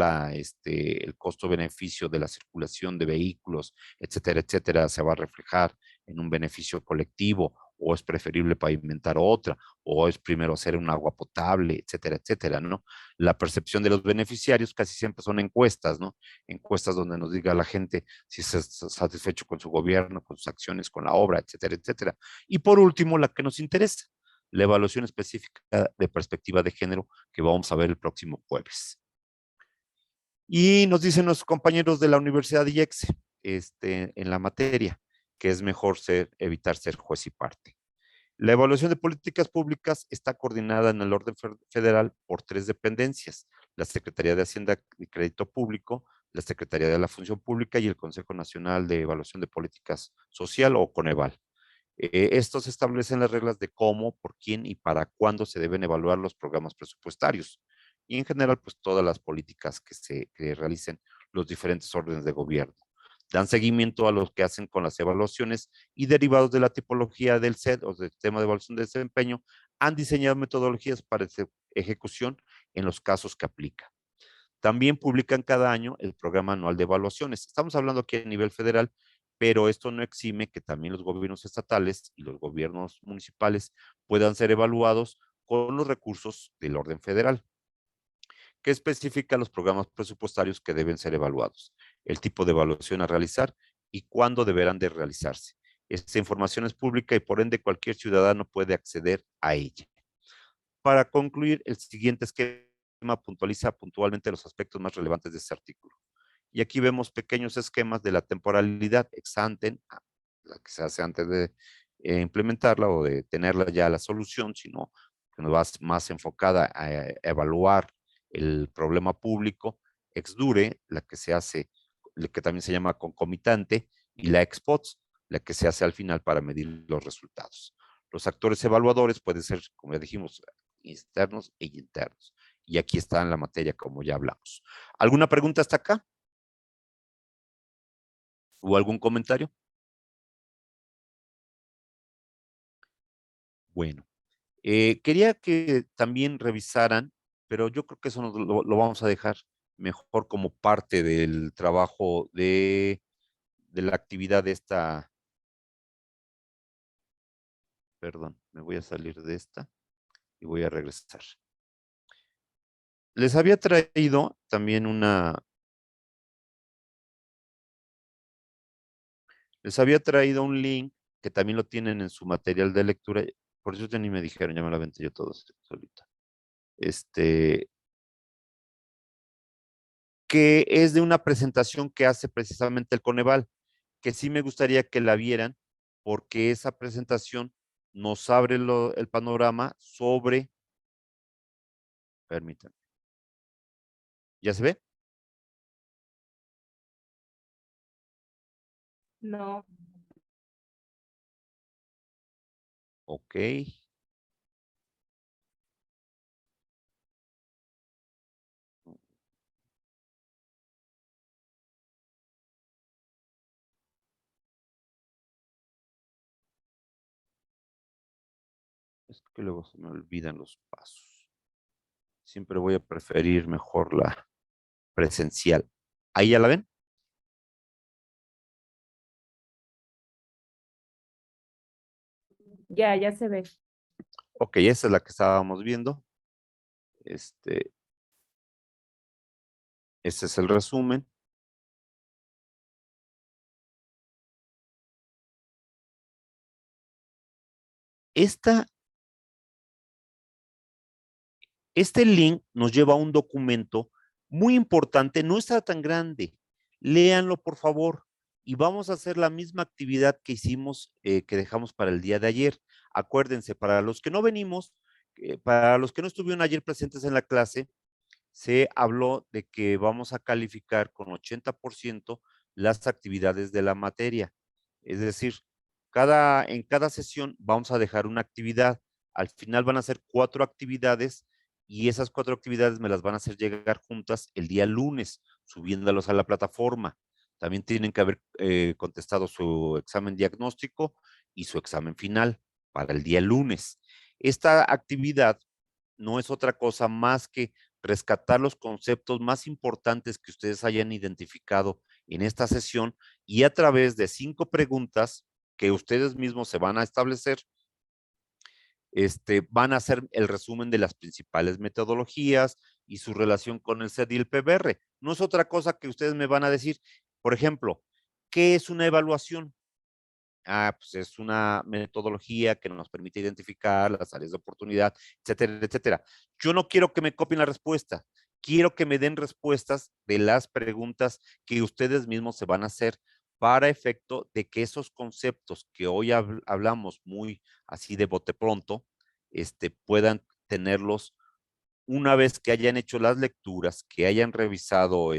el costo-beneficio de la circulación de vehículos, etcétera, etcétera, se va a reflejar en un beneficio colectivo, o es preferible pavimentar otra, o es primero hacer un agua potable, etcétera, etcétera, ¿no? La percepción de los beneficiarios casi siempre son encuestas, ¿no? Encuestas donde nos diga la gente si está satisfecho con su gobierno, con sus acciones, con la obra, etcétera, etcétera. Y por último, la que nos interesa, la evaluación específica de perspectiva de género que vamos a ver el próximo jueves. Y nos dicen los compañeros de la Universidad de IEX en la materia que es mejor evitar ser juez y parte. La evaluación de políticas públicas está coordinada en el orden federal por 3 dependencias: la Secretaría de Hacienda y Crédito Público, la Secretaría de la Función Pública y el Consejo Nacional de Evaluación de Políticas Social o Coneval. Estos establecen las reglas de cómo, por quién y para cuándo se deben evaluar los programas presupuestarios y en general pues todas las políticas que realicen los diferentes órdenes de gobierno. Dan seguimiento a lo que hacen con las evaluaciones y derivados de la tipología del SET o del sistema de evaluación de desempeño, han diseñado metodologías para ejecución en los casos que aplican. También publican cada año el programa anual de evaluaciones. Estamos hablando aquí a nivel federal, pero esto no exime que también los gobiernos estatales y los gobiernos municipales puedan ser evaluados con los recursos del orden federal, que especifica los programas presupuestarios que deben ser evaluados, el tipo de evaluación a realizar y cuándo deberán de realizarse. Esta información es pública y por ende cualquier ciudadano puede acceder a ella. Para concluir, el siguiente esquema puntualiza puntualmente los aspectos más relevantes de este artículo. Y aquí vemos pequeños esquemas de la temporalidad ex ante, la que se hace antes de implementarla o de tenerla ya la solución, sino que nos va más enfocada a evaluar el problema público, ex dure, la que se hace, la que también se llama concomitante, y la ex post, la que se hace al final para medir los resultados. Los actores evaluadores pueden ser, como ya dijimos, externos e internos. Y aquí está en la materia, como ya hablamos. ¿Alguna pregunta hasta acá? ¿O algún comentario? Bueno, quería que también revisaran, pero yo creo que eso lo vamos a dejar mejor como parte del trabajo de la actividad de esta. Perdón, me voy a salir de esta y voy a regresar. Les había traído también un link que también lo tienen en su material de lectura. Por eso ya ni me dijeron, ya me lo aventé yo todo solita. Que es de una presentación que hace precisamente el Coneval, que sí me gustaría que la vieran, porque esa presentación nos abre el panorama sobre, permítanme, ¿ya se ve? No. Ok. Es que luego se me olvidan los pasos. Siempre voy a preferir mejor la presencial. ¿Ahí ya la ven? Ya se ve. Ok, esa es la que estábamos viendo. Ese es el resumen. Este link nos lleva a un documento muy importante, no está tan grande. Léanlo, por favor, y vamos a hacer la misma actividad que hicimos, que dejamos para el día de ayer. Acuérdense, para los que no venimos, para los que no estuvieron ayer presentes en la clase, se habló de que vamos a calificar con 80% las actividades de la materia. Es decir, en cada sesión vamos a dejar una actividad. Al final van a ser 4 actividades y esas 4 actividades me las van a hacer llegar juntas el día lunes, subiéndolos a la plataforma. También tienen que haber contestado su examen diagnóstico y su examen final para el día lunes. Esta actividad no es otra cosa más que rescatar los conceptos más importantes que ustedes hayan identificado en esta sesión y a través de 5 preguntas que ustedes mismos se van a establecer, van a hacer el resumen de las principales metodologías y su relación con el CED y el PBR. No es otra cosa que ustedes me van a decir, por ejemplo, ¿qué es una evaluación? Pues es una metodología que nos permite identificar las áreas de oportunidad, etcétera, etcétera. Yo no quiero que me copien la respuesta, quiero que me den respuestas de las preguntas que ustedes mismos se van a hacer para efecto de que esos conceptos que hoy hablamos muy así de bote pronto, puedan tenerlos una vez que hayan hecho las lecturas, que hayan revisado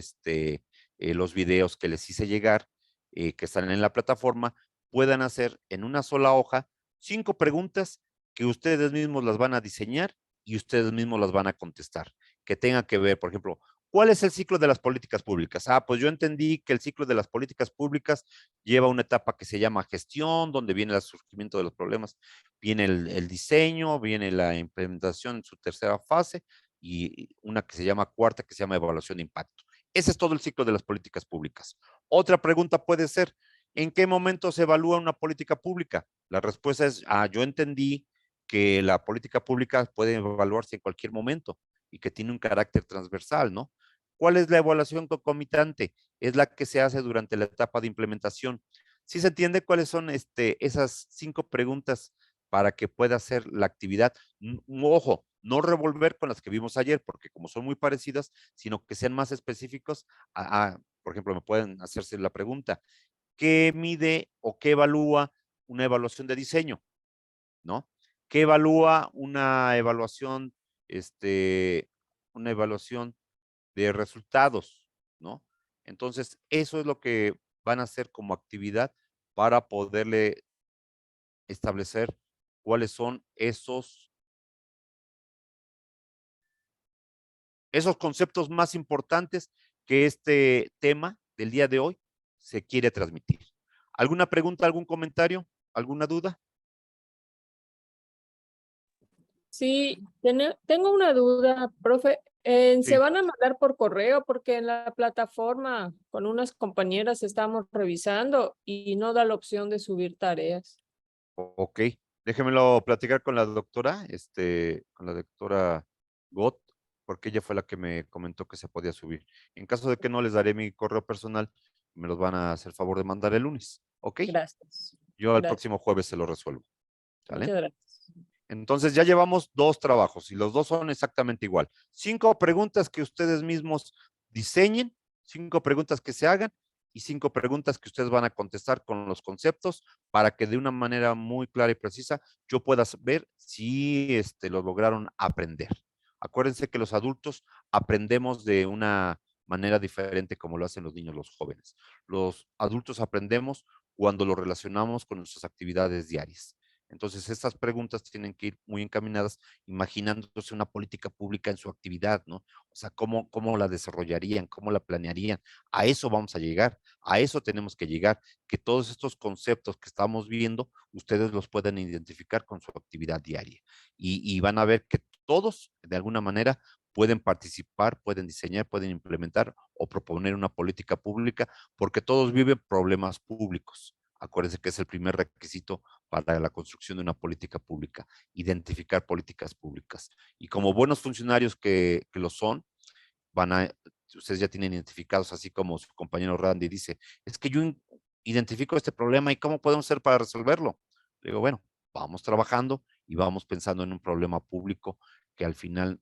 los videos que les hice llegar, que están en la plataforma, puedan hacer en una sola hoja 5 preguntas que ustedes mismos las van a diseñar y ustedes mismos las van a contestar, que tengan que ver, por ejemplo, ¿cuál es el ciclo de las políticas públicas? Pues yo entendí que el ciclo de las políticas públicas lleva una etapa que se llama gestión, donde viene el surgimiento de los problemas, viene el diseño, viene la implementación en su tercera fase y una que se llama cuarta, que se llama evaluación de impacto. Ese es todo el ciclo de las políticas públicas. Otra pregunta puede ser, ¿en qué momento se evalúa una política pública? La respuesta es, yo entendí que la política pública puede evaluarse en cualquier momento y que tiene un carácter transversal, ¿no? ¿Cuál es la evaluación concomitante? Es la que se hace durante la etapa de implementación. ¿Sí se entiende cuáles son esas 5 preguntas para que pueda hacer la actividad? Ojo, no revolver con las que vimos ayer, porque como son muy parecidas, sino que sean más específicos. Por ejemplo, me pueden hacerse la pregunta, ¿qué mide o qué evalúa una evaluación de diseño? ¿No? ¿Qué evalúa una evaluación de resultados? ¿No? Entonces, eso es lo que van a hacer como actividad para poderle establecer cuáles son esos conceptos más importantes que este tema del día de hoy se quiere transmitir. ¿Alguna pregunta, algún comentario, alguna duda? Sí, tengo una duda, profe. Sí. ¿Se van a mandar por correo? Porque en la plataforma con unas compañeras estamos revisando y no da la opción de subir tareas. Ok, déjemelo platicar con la doctora, Gott, porque ella fue la que me comentó que se podía subir. En caso de que no, les daré mi correo personal, me los van a hacer favor de mandar el lunes, ¿ok? Gracias. Yo el Gracias. próximo jueves se lo resuelvo, ¿sale? Muchas gracias. Entonces ya llevamos 2 trabajos y los 2 son exactamente igual. 5 preguntas que ustedes mismos diseñen, 5 preguntas que se hagan y 5 preguntas que ustedes van a contestar con los conceptos para que de una manera muy clara y precisa yo pueda ver si lo lograron aprender. Acuérdense que los adultos aprendemos de una manera diferente como lo hacen los niños, los jóvenes. Los adultos aprendemos cuando lo relacionamos con nuestras actividades diarias. Entonces, estas preguntas tienen que ir muy encaminadas, imaginándose una política pública en su actividad, ¿no? O sea, cómo la desarrollarían, cómo la planearían. A eso vamos a llegar, a eso tenemos que llegar, que todos estos conceptos que estamos viendo, ustedes los puedan identificar con su actividad diaria. Y van a ver que todos, de alguna manera, pueden participar, pueden diseñar, pueden implementar o proponer una política pública, porque todos viven problemas públicos. Acuérdense que es el primer requisito para la construcción de una política pública, identificar políticas públicas. Y como buenos funcionarios que lo son, ustedes ya tienen identificados, así como su compañero Randy dice, es que yo identifico este problema y cómo podemos hacer para resolverlo. Le digo, bueno, vamos trabajando y vamos pensando en un problema público que al final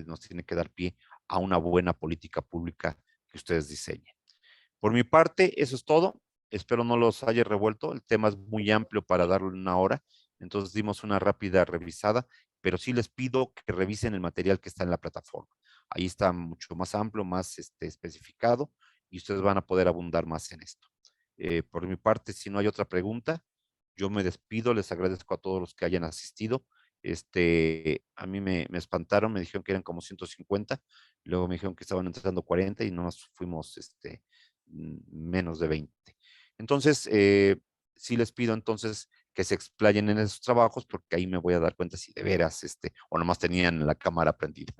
nos tiene que dar pie a una buena política pública que ustedes diseñen. Por mi parte, eso es todo. Espero no los haya revuelto. El tema es muy amplio para darle una hora. Entonces dimos una rápida revisada, pero sí les pido que revisen el material que está en la plataforma. Ahí está mucho más amplio, más especificado y ustedes van a poder abundar más en esto. Por mi parte, si no hay otra pregunta, yo me despido. Les agradezco a todos los que hayan asistido. A mí me espantaron, me dijeron que eran como 150, luego me dijeron que estaban entrando 40 y nomás fuimos menos de 20. Entonces, sí les pido entonces que se explayen en esos trabajos, porque ahí me voy a dar cuenta si de veras, o nomás tenían la cámara prendida.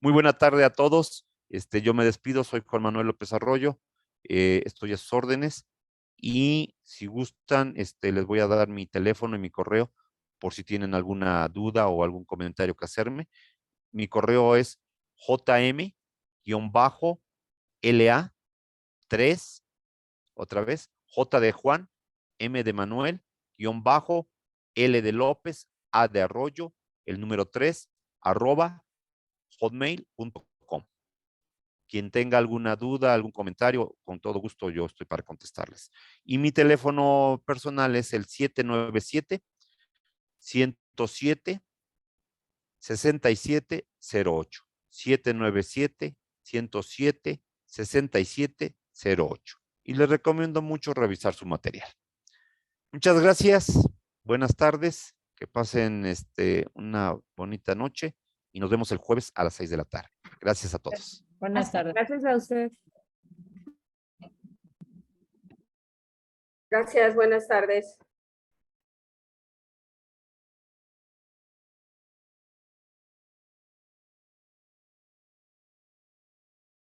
Muy buena tarde a todos. Yo me despido, soy Juan Manuel López Arroyo, estoy a sus órdenes, y si gustan, les voy a dar mi teléfono y mi correo, por si tienen alguna duda o algún comentario que hacerme. Mi correo es jm-la3, otra vez, J de Juan, M de Manuel, L de López, A de Arroyo, el número 3, @hotmail.com. Quien tenga alguna duda, algún comentario, con todo gusto yo estoy para contestarles. Y mi teléfono personal es el 797-107-6708. 797-107-6708. Y les recomiendo mucho revisar su material. Muchas gracias. Buenas tardes. Que pasen una bonita noche y nos vemos el jueves a las 6 de la tarde. Gracias a todos. Buenas tardes. Gracias a usted. Gracias, buenas tardes.